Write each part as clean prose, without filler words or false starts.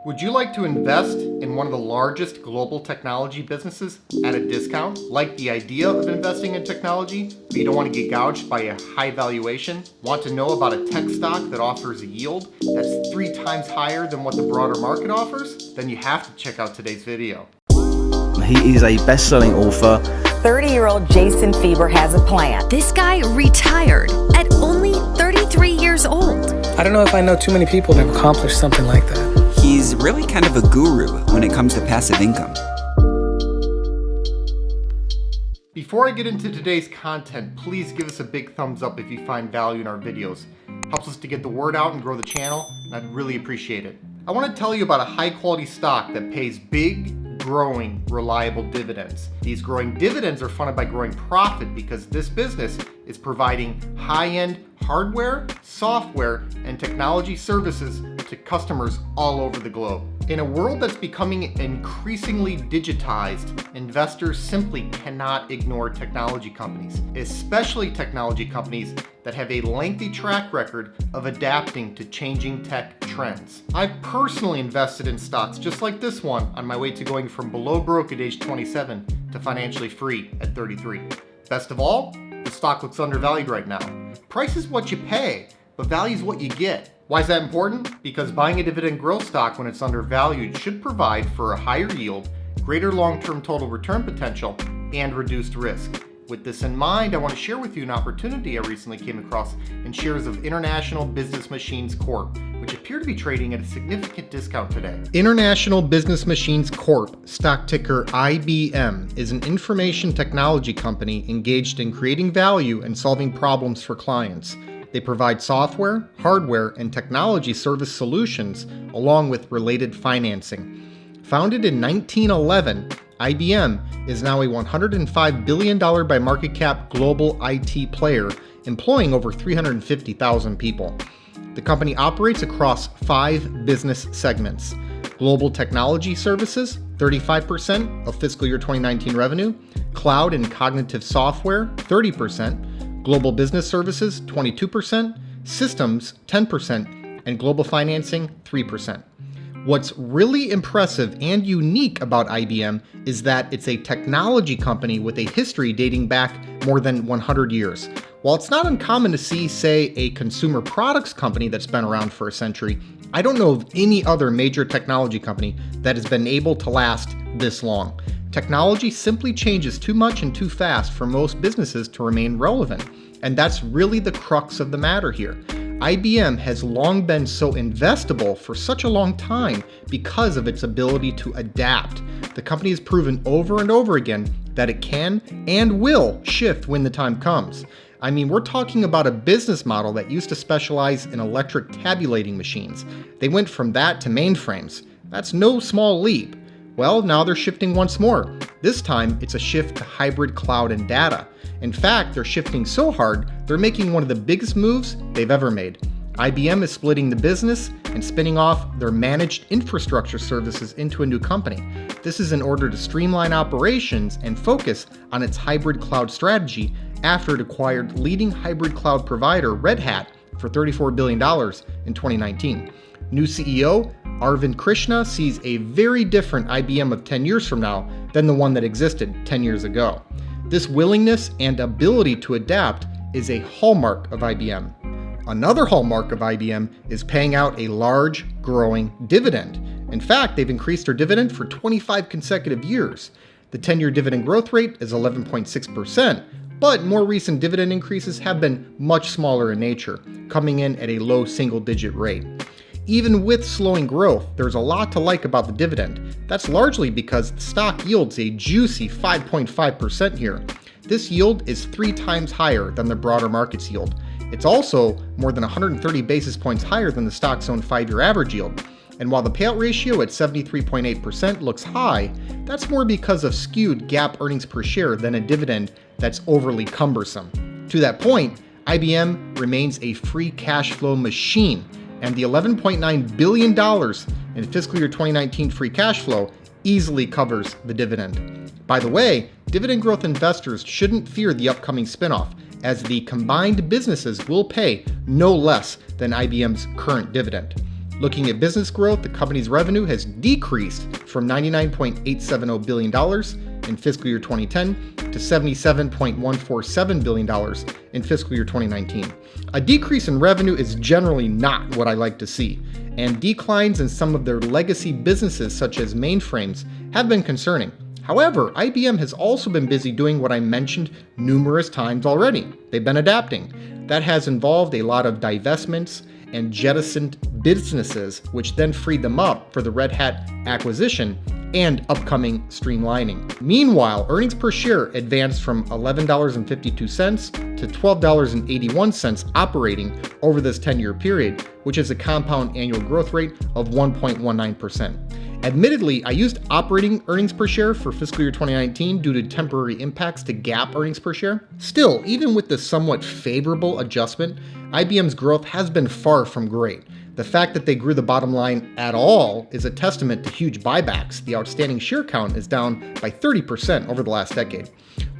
Would you like to invest in one of the largest global technology businesses at a discount? Like the idea of investing in technology, but you don't want to get gouged by a high valuation? Want to know about a tech stock that offers a yield that's 3 times higher than what the broader market offers? Then you have to check out today's video. He is a best-selling author. 30-year-old Jason Fieber has a plan. This guy retired at only 33 years old. I don't know if I know too many people that have accomplished something like that. He's really kind of a guru when it comes to passive income. Before I get into today's content, please give us a big thumbs up if you find value in our videos. Helps us to get the word out and grow the channel, and I'd really appreciate it. I want to tell you about a high-quality stock that pays big, growing, reliable dividends. These growing dividends are funded by growing profit because this business is providing high-end hardware, software, and technology services to customers all over the globe. In a world that's becoming increasingly digitized, investors simply cannot ignore technology companies, especially technology companies that have a lengthy track record of adapting to changing tech trends. I've personally invested in stocks just like this one on my way to going from below broke at age 27 to financially free at 33. Best of all, the stock looks undervalued right now. Price is what you pay, but value is what you get. Why is that important? Because buying a dividend growth stock when it's undervalued should provide for a higher yield, greater long-term total return potential, and reduced risk. With this in mind, I want to share with you an opportunity I recently came across in shares of International Business Machines Corp, which appear to be trading at a significant discount today. International Business Machines Corp, stock ticker IBM, is an information technology company engaged in creating value and solving problems for clients. They provide software, hardware, and technology service solutions along with related financing. Founded in 1911, IBM is now a $105 billion by market cap global IT player, employing over 350,000 people. The company operates across 5 business segments: global technology services, 35% of fiscal year 2019 revenue, cloud and cognitive software, 30%, global business services, 22%, systems, 10%, and global financing, 3%. What's really impressive and unique about IBM is that it's a technology company with a history dating back more than 100 years. While it's not uncommon to see, say, a consumer products company that's been around for a century, I don't know of any other major technology company that has been able to last this long. Technology simply changes too much and too fast for most businesses to remain relevant, and that's really the crux of the matter here. IBM has long been so investable for such a long time because of its ability to adapt. The company has proven over and over again that it can and will shift when the time comes. I mean, we're talking about a business model that used to specialize in electric tabulating machines. They went from that to mainframes. That's no small leap. Well, now they're shifting once more. This time, it's a shift to hybrid cloud and data. In fact, they're shifting so hard, they're making one of the biggest moves they've ever made. IBM is splitting the business and spinning off their managed infrastructure services into a new company. This is in order to streamline operations and focus on its hybrid cloud strategy after it acquired leading hybrid cloud provider Red Hat for $34 billion in 2019. New CEO Arvind Krishna sees a very different IBM of 10 years from now than the one that existed 10 years ago. This willingness and ability to adapt is a hallmark of IBM. Another hallmark of IBM is paying out a large, growing dividend. In fact, they've increased their dividend for 25 consecutive years. The 10-year dividend growth rate is 11.6%, but more recent dividend increases have been much smaller in nature, coming in at a low single-digit rate. Even with slowing growth, there's a lot to like about the dividend. That's largely because the stock yields a juicy 5.5% here. This yield is 3 times higher than the broader market's yield. It's also more than 130 basis points higher than the stock's own 5-year average yield. And while the payout ratio at 73.8% looks high, that's more because of skewed GAAP earnings per share than a dividend that's overly cumbersome. To that point, IBM remains a free cash flow machine, and the $11.9 billion in fiscal year 2019 free cash flow easily covers the dividend. By the way, dividend growth investors shouldn't fear the upcoming spinoff, as the combined businesses will pay no less than IBM's current dividend. Looking at business growth, the company's revenue has decreased from $99.870 billion in fiscal year 2010 to $77.147 billion in fiscal year 2019. A decrease in revenue is generally not what I like to see, and declines in some of their legacy businesses such as mainframes have been concerning. However, IBM has also been busy doing what I mentioned numerous times already. They've been adapting. That has involved a lot of divestments and jettisoned businesses, which then freed them up for the Red Hat acquisition and upcoming streamlining. Meanwhile, earnings per share advanced from $11.52 to $12.81 operating over this 10-year period, which is a compound annual growth rate of 1.19%. Admittedly, I used operating earnings per share for fiscal year 2019 due to temporary impacts to GAAP earnings per share. Still, even with this somewhat favorable adjustment, IBM's growth has been far from great. The fact that they grew the bottom line at all is a testament to huge buybacks. The outstanding share count is down by 30% over the last decade.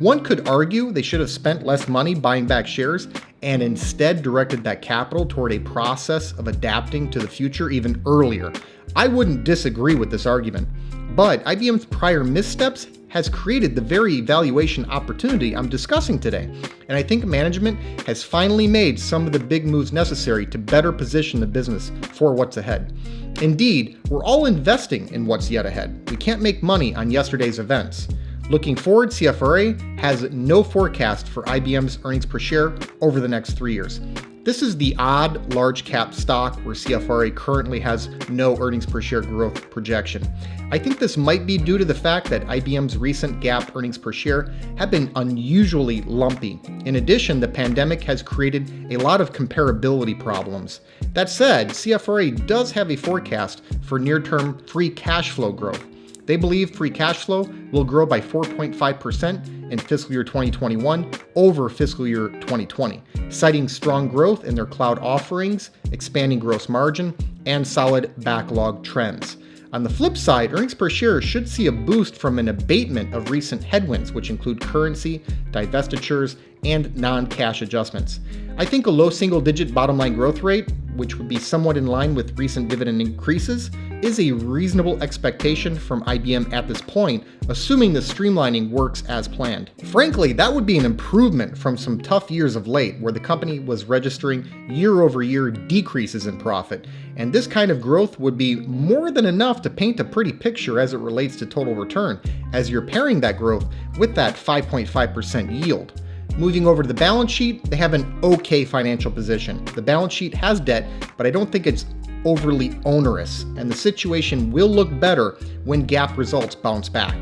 One could argue they should have spent less money buying back shares and instead directed that capital toward a process of adapting to the future even earlier. I wouldn't disagree with this argument, but IBM's prior missteps has created the very valuation opportunity I'm discussing today, and I think management has finally made some of the big moves necessary to better position the business for what's ahead. Indeed, we're all investing in what's yet ahead. We can't make money on yesterday's events. Looking forward, CFRA has no forecast for IBM's earnings per share over the next 3 years. This is the odd large cap stock where CFRA currently has no earnings per share growth projection. I think this might be due to the fact that IBM's recent GAAP earnings per share have been unusually lumpy. In addition, the pandemic has created a lot of comparability problems. That said, CFRA does have a forecast for near-term free cash flow growth. They believe free cash flow will grow by 4.5% in fiscal year 2021 over fiscal year 2020, citing strong growth in their cloud offerings, expanding gross margin, and solid backlog trends. On the flip side, earnings per share should see a boost from an abatement of recent headwinds, which include currency, divestitures, and non-cash adjustments. I think a low single-digit bottom line growth rate, which would be somewhat in line with recent dividend increases, is a reasonable expectation from IBM at this point, assuming the streamlining works as planned. Frankly, that would be an improvement from some tough years of late where the company was registering year-over-year decreases in profit, and this kind of growth would be more than enough to paint a pretty picture as it relates to total return, as you're pairing that growth with that 5.5% yield. Moving over to the balance sheet, they have an okay financial position. The balance sheet has debt, but I don't think it's overly onerous, and the situation will look better when GAAP results bounce back.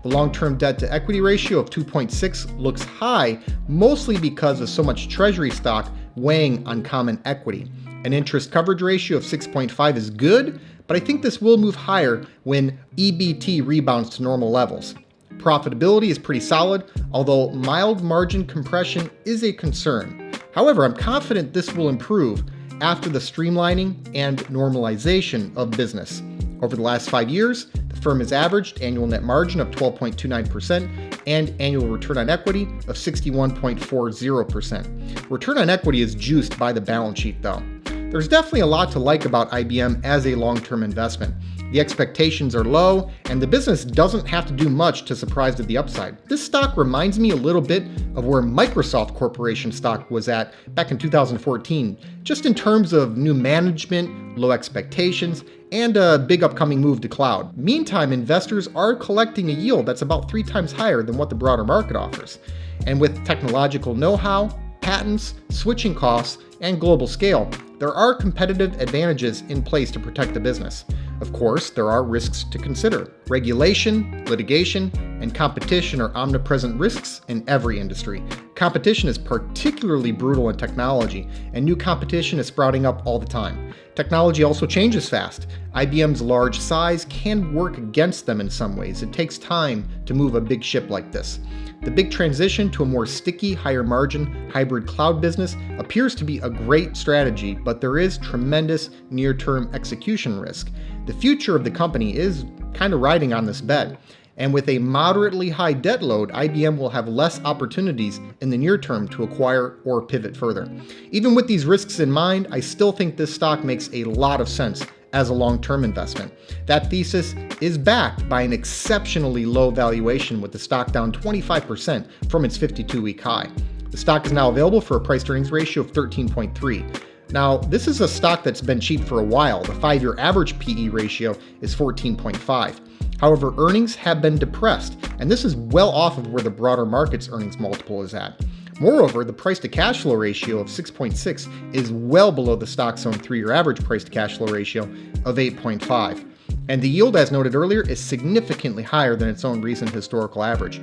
The long-term debt-to-equity ratio of 2.6 looks high, mostly because of so much treasury stock weighing on common equity. An interest coverage ratio of 6.5 is good, but I think this will move higher when EBT rebounds to normal levels. Profitability is pretty solid, although mild margin compression is a concern. However, I'm confident this will improve after the streamlining and normalization of business. Over the last 5 years, the firm has averaged annual net margin of 12.29% and annual return on equity of 61.40%. Return on equity is juiced by the balance sheet though. There's definitely a lot to like about IBM as a long-term investment. The expectations are low, and the business doesn't have to do much to surprise to the upside. This stock reminds me a little bit of where Microsoft Corporation stock was at back in 2014, just in terms of new management, low expectations, and a big upcoming move to cloud. Meantime, investors are collecting a yield that's about 3 times higher than what the broader market offers. And with technological know-how, patents, switching costs, and global scale, there are competitive advantages in place to protect the business. Of course, there are risks to consider. Regulation, litigation, and competition are omnipresent risks in every industry. Competition is particularly brutal in technology, and new competition is sprouting up all the time. Technology also changes fast. IBM's large size can work against them in some ways. It takes time to move a big ship like this. The big transition to a more sticky, higher margin, hybrid cloud business appears to be a great strategy, but there is tremendous near-term execution risk. The future of the company is kind of riding on this bet. And with a moderately high debt load, IBM will have less opportunities in the near term to acquire or pivot further. Even with these risks in mind, I still think this stock makes a lot of sense as a long-term investment. That thesis is backed by an exceptionally low valuation, with the stock down 25% from its 52-week high. The stock is now available for a price-to-earnings ratio of 13.3. Now, this is a stock that's been cheap for a while. The 5-year average PE ratio is 14.5. However, earnings have been depressed, and this is well off of where the broader market's earnings multiple is at. Moreover, the price-to-cash flow ratio of 6.6 is well below the stock's own 3-year average price-to-cash flow ratio of 8.5. And the yield, as noted earlier, is significantly higher than its own recent historical average.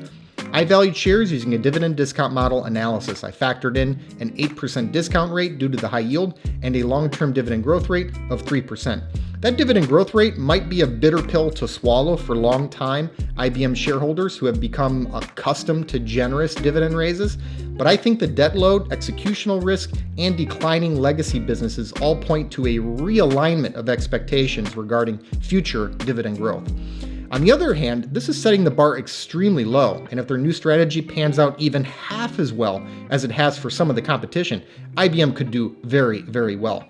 I valued shares using a dividend discount model analysis. I factored in an 8% discount rate due to the high yield and a long-term dividend growth rate of 3%. That dividend growth rate might be a bitter pill to swallow for long-time IBM shareholders who have become accustomed to generous dividend raises, but I think the debt load, executional risk, and declining legacy businesses all point to a realignment of expectations regarding future dividend growth. On the other hand, this is setting the bar extremely low, and if their new strategy pans out even half as well as it has for some of the competition, IBM could do very, very well.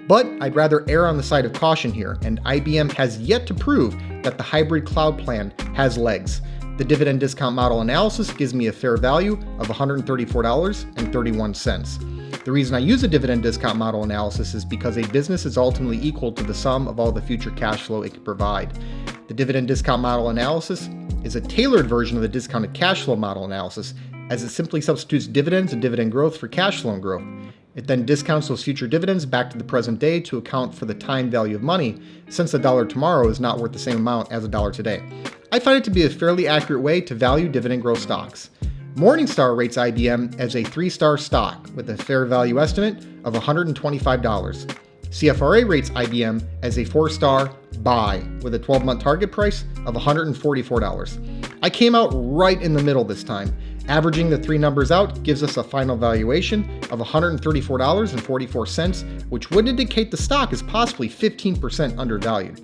But I'd rather err on the side of caution here, and IBM has yet to prove that the hybrid cloud plan has legs. The dividend discount model analysis gives me a fair value of $134.31. The reason I use a dividend discount model analysis is because a business is ultimately equal to the sum of all the future cash flow it can provide. The dividend discount model analysis is a tailored version of the discounted cash flow model analysis, as it simply substitutes dividends and dividend growth for cash flow and growth. It then discounts those future dividends back to the present day to account for the time value of money, since a dollar tomorrow is not worth the same amount as a dollar today. I find it to be a fairly accurate way to value dividend growth stocks. Morningstar rates IBM as a 3-star stock with a fair value estimate of $125. CFRA rates IBM as a 4-star buy with a 12-month target price of $144. I came out right in the middle this time. Averaging the 3 numbers out gives us a final valuation of $134.44, which would indicate the stock is possibly 15% undervalued.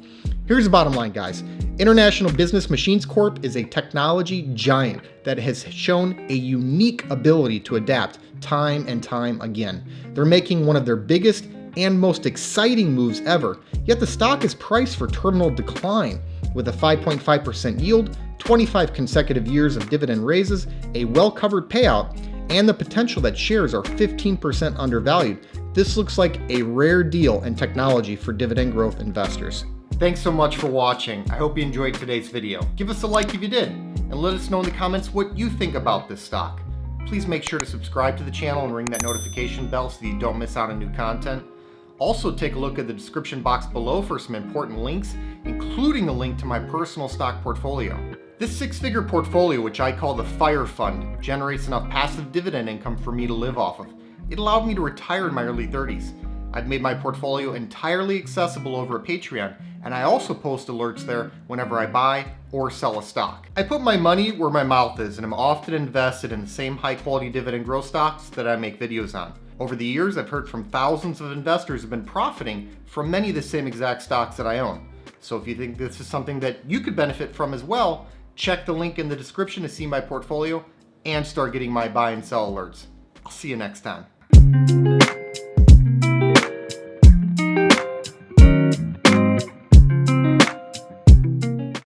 Here's the bottom line, guys. International Business Machines Corp is a technology giant that has shown a unique ability to adapt time and time again. They're making one of their biggest and most exciting moves ever, yet the stock is priced for terminal decline with a 5.5% yield, 25 consecutive years of dividend raises, a well-covered payout, and the potential that shares are 15% undervalued. This looks like a rare deal in technology for dividend growth investors. Thanks so much for watching. I hope you enjoyed today's video. Give us a like if you did, and let us know in the comments what you think about this stock. Please make sure to subscribe to the channel and ring that notification bell so that you don't miss out on new content. Also, take a look at the description box below for some important links, including a link to my personal stock portfolio. This 6-figure portfolio, which I call the Fire Fund, generates enough passive dividend income for me to live off of. It allowed me to retire in my early 30s. I've made my portfolio entirely accessible over at Patreon, and I also post alerts there whenever I buy or sell a stock. I put my money where my mouth is, and I'm often invested in the same high-quality dividend growth stocks that I make videos on. Over the years, I've heard from thousands of investors who have been profiting from many of the same exact stocks that I own. So if you think this is something that you could benefit from as well, check the link in the description to see my portfolio and start getting my buy and sell alerts. I'll see you next time.